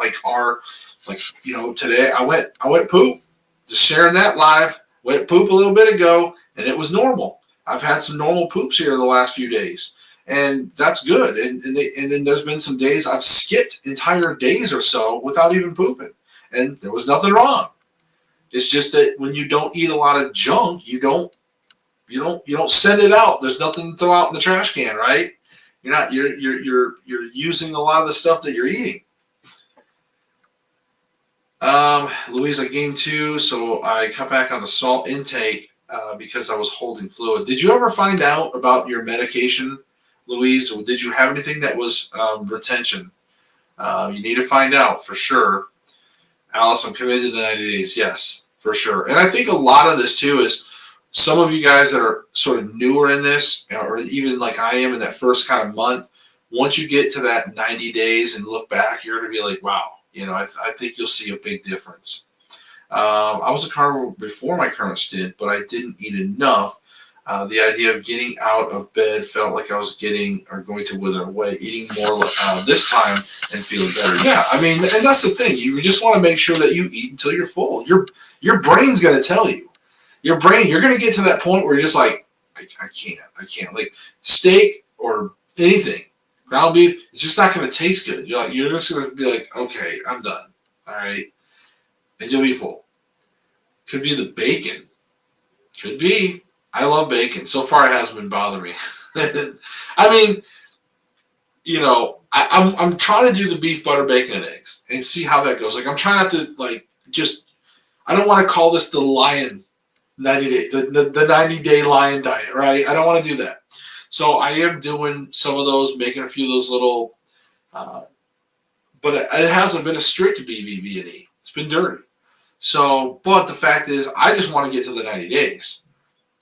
Today I went poop. Just sharing that live. Went poop a little bit ago, and it was normal. I've had some normal poops here the last few days, and that's good. And then there's been some days I've skipped entire days or so without even pooping, and there was nothing wrong. It's just that when you don't eat a lot of junk, you don't send it out. There's nothing to throw out in the trash can, right? You're using a lot of the stuff that you're eating. Louise, I gained 2, so I cut back on the salt intake because I was holding fluid. Did you ever find out about your medication, Louise? Or did you have anything that was retention? You need to find out for sure. Alice, I'm committed to the 90 days. Yes, for sure. And I think a lot of this too is some of you guys that are sort of newer in this, or even like I am in that first kind of month, once you get to that 90 days and look back, you're going to be like, wow, I think you'll see a big difference. I was a carnivore before my current stint, but I didn't eat enough. The idea of getting out of bed felt like I was going to wither away. Eating more this time and feeling better. Yeah, I mean, and that's the thing. You just want to make sure that you eat until you're full. Your brain's going to tell you. You're going to get to that point where you're just like, I can't. Like steak or anything, ground beef, it's just not going to taste good. You're just going to be like, okay, I'm done. All right. And you'll be full. Could be the bacon. Could be. I love bacon. So far, it hasn't been bothering me. I mean, I'm trying to do the beef, butter, bacon, and eggs and see how that goes. Like, I'm trying not to, I don't want to call this the lion 90 day, the 90-day lion diet, right? I don't want to do that. So I am doing some of those, making a few of those little, but it hasn't been a strict BBBE. It's been dirty. So, but the fact is, I just want to get to the 90 days,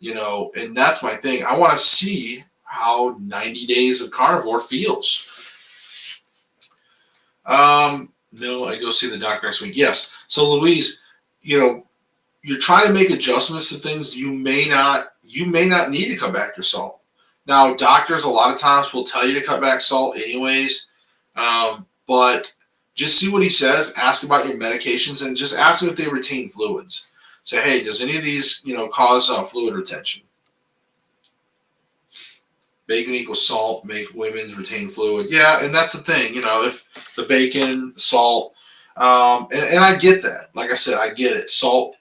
and that's my thing. I want to see how 90 days of carnivore feels. No, I go see the doctor next week. Yes. So Louise, you're trying to make adjustments to things. You may not need to cut back your salt. Now, doctors a lot of times will tell you to cut back salt anyways, but just see what he says. Ask about your medications and just ask him if they retain fluids. Say, hey, does any of these, cause fluid retention? bacon equals salt, make women retain fluid. Yeah, and that's the thing, if the bacon, salt, and I get that. Like I said, I get it. Salt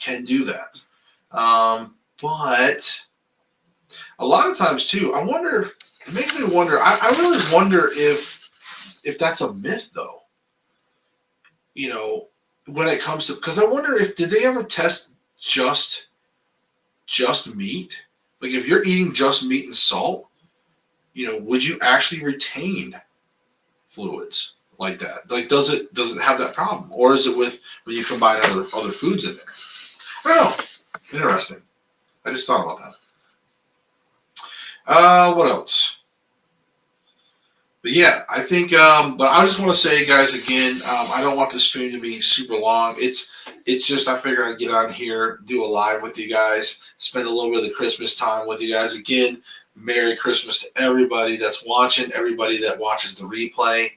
can do that. But a lot of times too, it makes me wonder, I really wonder if that's a myth though. When it comes to, because I wonder did they ever test just meat? Like if you're eating just meat and salt, would you actually retain fluids like that? Like, does it have that problem, or is it when you combine other foods in there? I don't know. Interesting. I just thought about that. What else? But yeah, I think. But I just want to say, guys, again, I don't want this stream to be super long. It's just I figured I'd get on here, do a live with you guys, spend a little bit of the Christmas time with you guys. Again, Merry Christmas to everybody that's watching, everybody that watches the replay.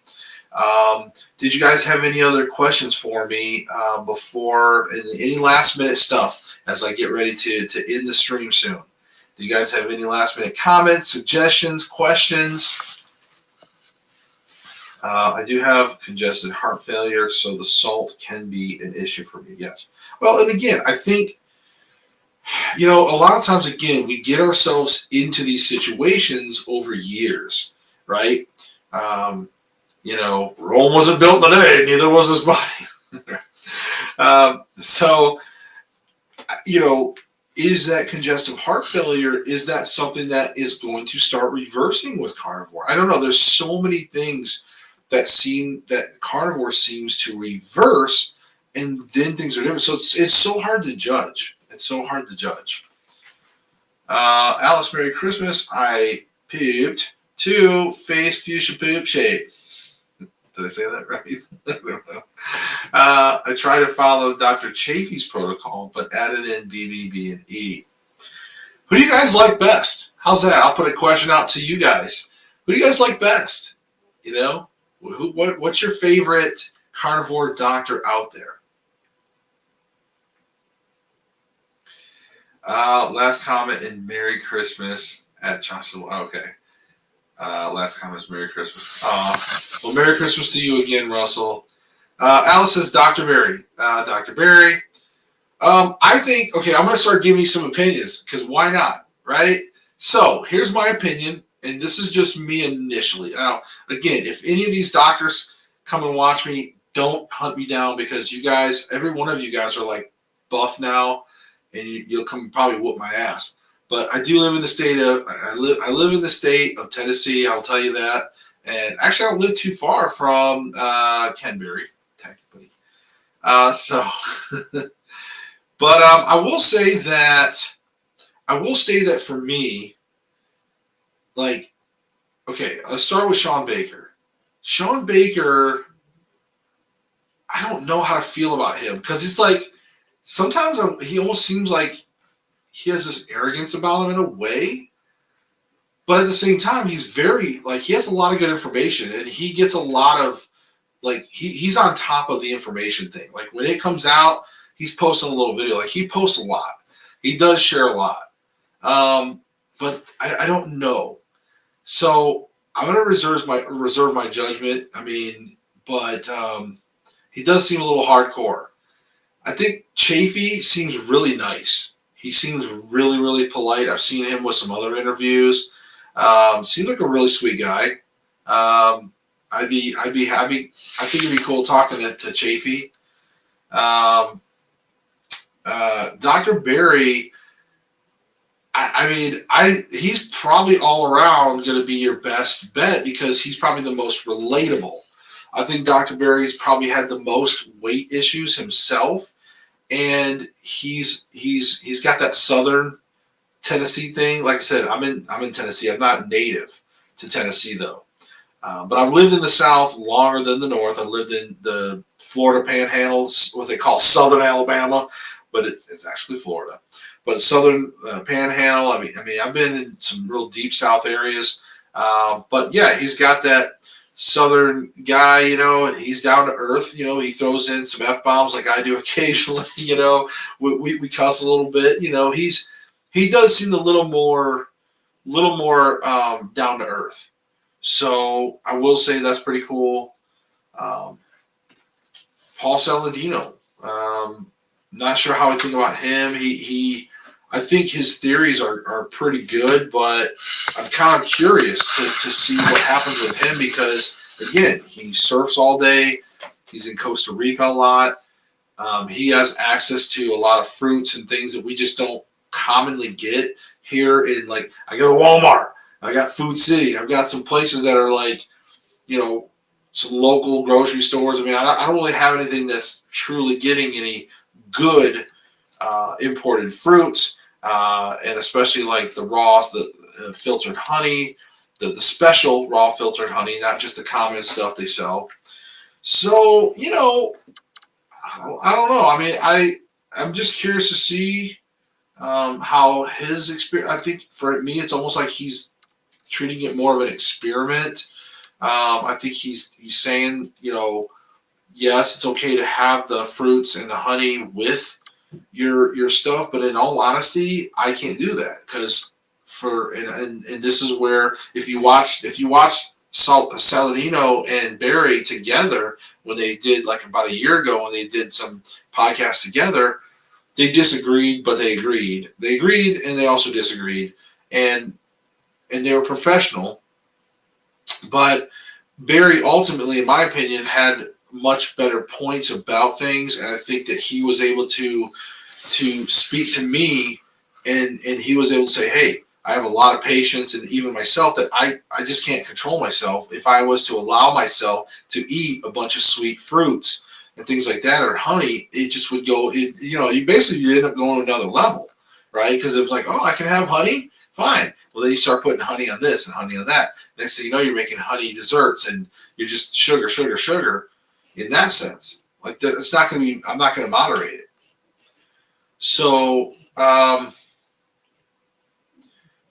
Did you guys have any other questions for me before any last minute stuff as I get ready to end the stream soon? Do you guys have any last minute comments, suggestions, questions? I do have congested heart failure, so the salt can be an issue for me. Yes. Well, and again, I think, a lot of times, again, we get ourselves into these situations over years, right? Rome wasn't built in a day, neither was his body. So, is that congestive heart failure, is that something that is going to start reversing with carnivore? I don't know. There's so many things that carnivore seems to reverse, and then things are different. So it's so hard to judge. Alice, Merry Christmas. I pooped to face fuchsia poop shape. Did I say that right? I don't know. I try to follow Dr. Chafee's protocol, but added in BBB and E. Who do you guys like best? How's that? I'll put a question out to you guys. Who do you guys like best? What's your favorite carnivore doctor out there? Last comment in Merry Christmas at Joshua. Okay. Last comment is Merry Christmas. Well, Merry Christmas to you again, Russell. Alice says, Dr. Barry. Dr. Barry. I think, okay, I'm going to start giving you some opinions, because why not, right? So here's my opinion, and this is just me initially. Now, again, if any of these doctors come and watch me, don't hunt me down, because you guys, every one of you guys are like buff now, and you'll come probably whoop my ass. But I do live in the state of I live in the state of Tennessee. I'll tell you that. And actually, I don't live too far from Kenbury, technically. But I will say that for me, like, okay, let's start with Sean Baker. Sean Baker, I don't know how to feel about him, because it's like sometimes he almost seems like he has this arrogance about him in a way, but at the same time, he's very, like, he has a lot of good information, and he gets a lot of, like, he's on top of the information thing. Like, when it comes out, he's posting a little video. Like, he posts a lot. He does share a lot. But I don't know. So I'm going to reserve my judgment. I mean, but he does seem a little hardcore. I think Chafee seems really nice. He seems really, really polite. I've seen him with some other interviews. Seems like a really sweet guy. I'd be happy. I think it'd be cool talking to Chafee. Dr. Barry, he's probably all around going to be your best bet, because he's probably the most relatable. I think Dr. Barry's probably had the most weight issues himself, and he's got that Southern Tennessee thing. Like I said, I'm in Tennessee. I'm not native to Tennessee though, but I've lived in the South longer than the North. I lived in the Florida Panhandle, what they call Southern Alabama, but it's actually Florida. But Southern Panhandle. I mean, I've been in some real deep South areas. But yeah, he's got that Southern guy, he's down to earth, he throws in some F-bombs like I do occasionally, we cuss a little bit, he does seem a little more little more down to earth. So I will say that's pretty cool. Um, Paul Saladino. Not sure how I think about him. I think his theories are pretty good, but I'm kind of curious to see what happens with him because, again, he surfs all day. He's in Costa Rica a lot. He has access to a lot of fruits and things that we just don't commonly get here. In like, I go to Walmart. I got Food City. I've got some places that are like, some local grocery stores. I mean, I don't really have anything that's truly getting any good imported fruits, and especially like the raw, the filtered honey, the special raw filtered honey, not just the common stuff they sell. So, I don't know. I mean, I'm just curious to see how his experience. I think for me, it's almost like he's treating it more of an experiment. I think he's saying, yes, it's okay to have the fruits and the honey with your stuff, but in all honesty, I can't do that because and this is where if you watch Saladino and Barry together when they did like about a year ago when they did some podcasts together, they disagreed, but they agreed. They agreed and they also disagreed, and they were professional. But Barry ultimately, in my opinion, had much better points about things, and I think that he was able to speak to me, and he was able to say, hey, I have a lot of patience, and even myself, that I just can't control myself. If I was to allow myself to eat a bunch of sweet fruits and things like that, or honey, it just would go, you basically end up going to another level, right? Because it was like, oh, I can have honey? Fine. Well, then you start putting honey on this and honey on that. Next thing you know, you're making honey desserts, and you're just sugar, sugar, sugar in that sense. Like, it's not going to be, I'm not going to moderate it. So,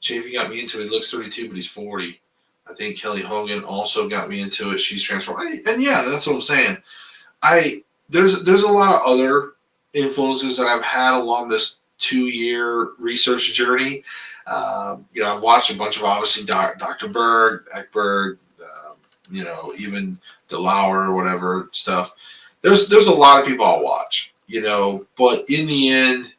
Chafee got me into it. He looks 32, but he's 40. I think Kelly Hogan also got me into it. She's transformed. And yeah, that's what I'm saying. There's a lot of other influences that I've had along this 2-year research journey. I've watched a bunch of, obviously, Dr. Berg, Ekberg, even DeLauer or whatever stuff. There's a lot of people I'll watch, but in the end,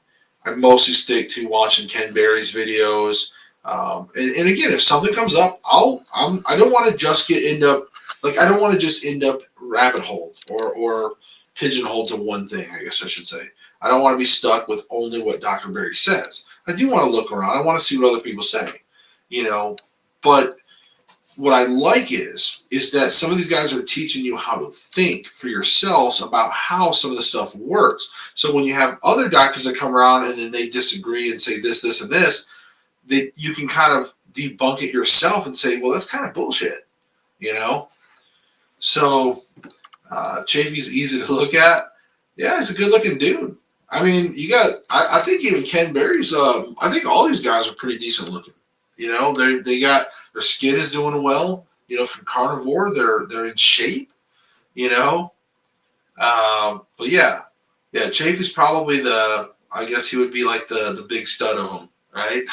I mostly stick to watching Ken Berry's videos. And again, if something comes up, I don't want to just end up rabbit holed or pigeonholed to one thing, I guess I should say. I don't want to be stuck with only what Dr. Berry says. I do want to look around. I want to see what other people say, but what I like is that some of these guys are teaching you how to think for yourselves about how some of the stuff works. So when you have other doctors that come around and then they disagree and say this, this, and this, you can kind of debunk it yourself and say, well, that's kind of bullshit, So Chafee's easy to look at. Yeah, he's a good-looking dude. I mean, I think even Ken Berry's, I think all these guys are pretty decent looking. They got, their skin is doing well. From Carnivore, they're in shape. But yeah, Chafee's probably I guess he would be like the big stud of them, right?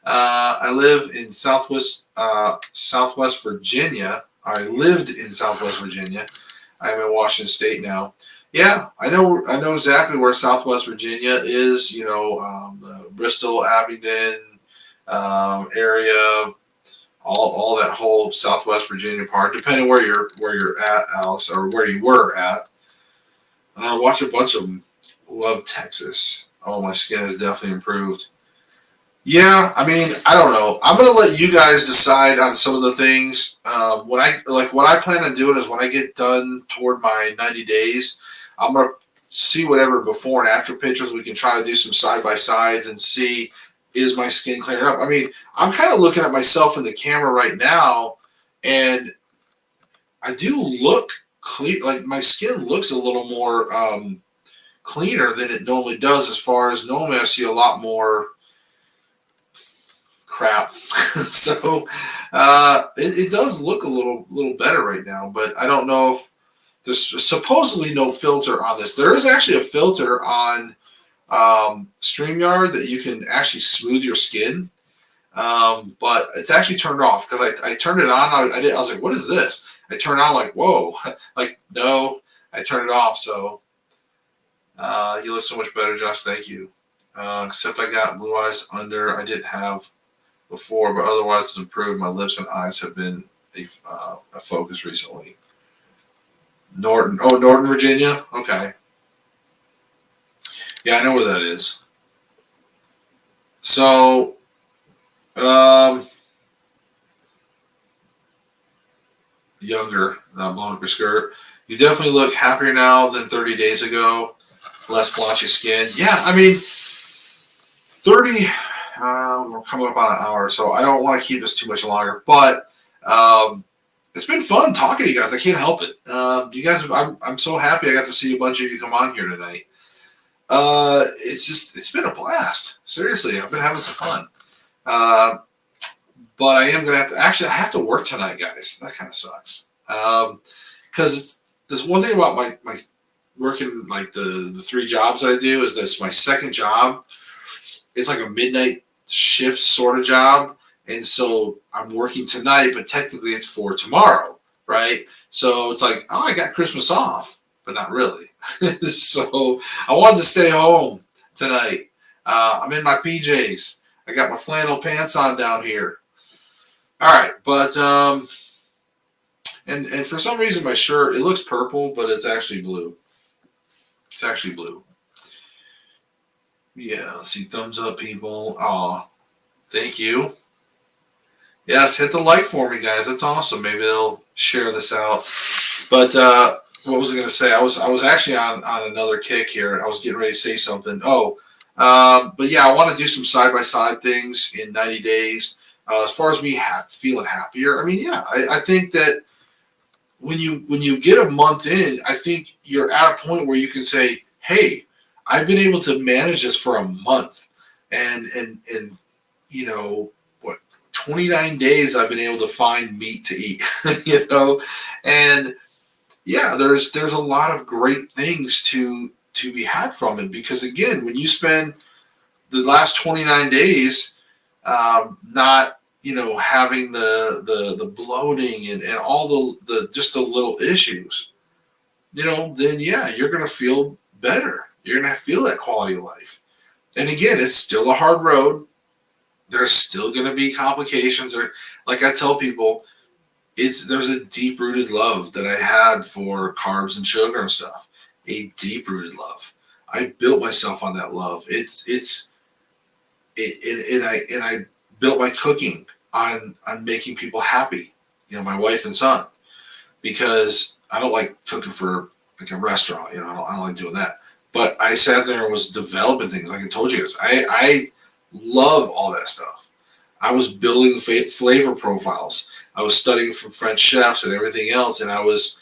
I live in Southwest Virginia. I lived in Southwest Virginia. I'm in Washington State now. Yeah, I know exactly where Southwest Virginia is. The Bristol, Abingdon area, all that whole Southwest Virginia part, depending where you're at, Alice, or where you were at. I watch a bunch of them. Love Texas. Oh, my skin has definitely improved. Yeah, I mean, I don't know. I'm gonna let you guys decide on some of the things. What I plan on doing is when I get done toward my 90 days, I'm gonna see whatever before and after pictures. We can try to do some side by sides and see, is my skin clearing up. I mean, I'm kind of looking at myself in the camera right now, and I do look clean. Like, my skin looks a little more cleaner than it normally does. As far as normally, I see a lot more crap. So it does look a little better right now, but I don't know if there's supposedly no filter on this. There is actually a filter on StreamYard that you can actually smooth your skin. But it's actually turned off because I turned it on. I was like, what is this? I turned on like, whoa, like no. I turned it off. So you look so much better, Josh. Thank you. Except I got blue eyes under. I didn't have before, but otherwise it's improved. My lips and eyes have been a focus recently. Norton. Oh, Norton, Virginia. Okay. Yeah, I know where that is. So, younger, blowing up your skirt. You definitely look happier now than 30 days ago. Less blotchy skin. Yeah, I mean, 30. We're coming up on an hour, so I don't want to keep this too much longer. But it's been fun talking to you guys. I can't help it. You guys, I'm so happy I got to see a bunch of you come on here tonight. It's been a blast. Seriously, I've been having some fun. But I am gonna have to I have to work tonight, guys. That kind of sucks. Because there's one thing about my working like the 3 jobs that I do is this my second job. It's like a midnight shift sort of job, and so I'm working tonight, but technically it's for tomorrow, right? So it's like, oh, I got Christmas off, but not really. So I wanted to stay home tonight. I'm in my PJs. I got my flannel pants on down here. All right, but and for some reason my shirt, it looks purple, but it's actually blue. It's actually blue. Yeah, let's see, thumbs up, people. Aw, thank you. Yes, hit the like for me, guys. That's awesome. Maybe they'll share this out. But what was I going to say? I was actually on another kick here. I was getting ready to say something. Oh, but yeah, I want to do some side-by-side things in 90 days. As far as me feeling happier, I mean, yeah, I think that when you get a month in, I think you're at a point where you can say, hey, I've been able to manage this for a month, and you know what, 29 days I've been able to find meat to eat, you know, and yeah, there's a lot of great things to be had from it, because again, when you spend the last 29 days not having the bloating and all the just the little issues, then yeah, you're gonna feel better. You're gonna feel that quality of life. And again, it's still a hard road. There's still gonna be complications. Or like I tell people, there's a deep rooted love that I had for carbs and sugar and stuff. A deep rooted love. I built myself on that love. I built my cooking on making people happy. My wife and son, because I don't like cooking for like a restaurant. I don't like doing that. But I sat there and was developing things. Like I told you guys, I love all that stuff. I was building flavor profiles. I was studying from French chefs and everything else, and I was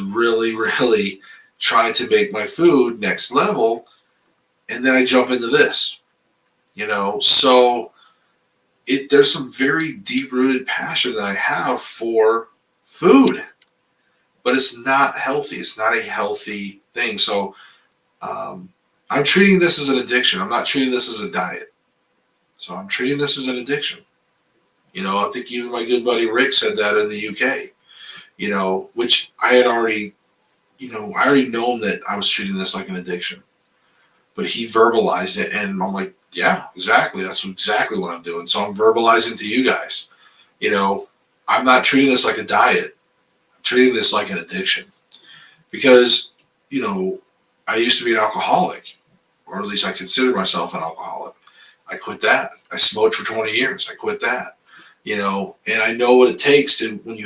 really, really trying to make my food next level. And then I jump into this, So there's some very deep-rooted passion that I have for food, but it's not healthy. It's not a healthy thing. So I'm treating this as an addiction. I'm not treating this as a diet. So I'm treating this as an addiction. I think even my good buddy Rick said that in the UK, which I had already, I already known that I was treating this like an addiction. But he verbalized it, and I'm like, yeah, exactly. That's exactly what I'm doing. So I'm verbalizing to you guys. I'm not treating this like a diet. I'm treating this like an addiction. Because, I used to be an alcoholic, or at least I considered myself an alcoholic. I quit that. I smoked for 20 years. I quit that. And I know what it takes to and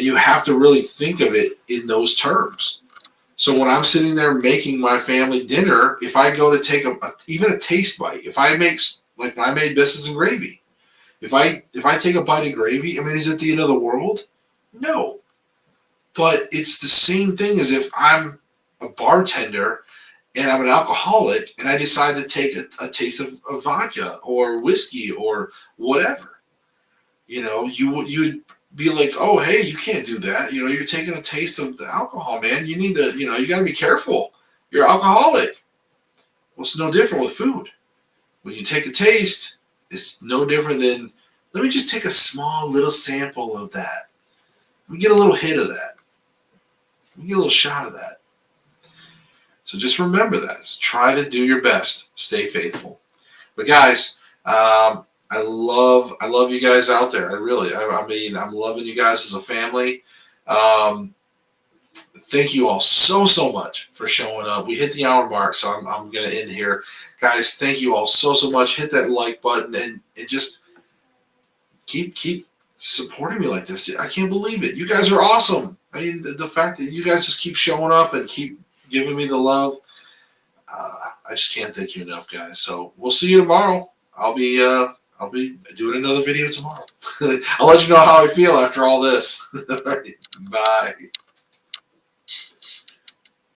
you have to really think of it in those terms. So when I'm sitting there making my family dinner, if I go to take even a taste bite, if I make, like when I made biscuits and gravy, if I take a bite of gravy, I mean, is it the end of the world? No. But it's the same thing as if I'm a bartender and I'm an alcoholic and I decide to take a taste of vodka or whiskey or whatever. You'd be like, oh, hey, you can't do that. You're taking a taste of the alcohol, man. You need to, you got to be careful. You're alcoholic. Well, it's no different with food. When you take a taste, it's no different than, let me just take a small little sample of that. Let me get a little hit of that. Let me get a little shot of that. So just remember that. Try to do your best. Stay faithful. But guys, I love you guys out there. I mean, I'm loving you guys as a family. Thank you all so much for showing up. We hit the hour mark, so I'm going to end here. Guys, thank you all so much. Hit that like button and just keep supporting me like this. I can't believe it. You guys are awesome. I mean, the fact that you guys just keep showing up and keep giving me the love, I just can't thank you enough, guys. So we'll see you tomorrow. I'll be doing another video tomorrow. I'll let you know how I feel after all this. Bye.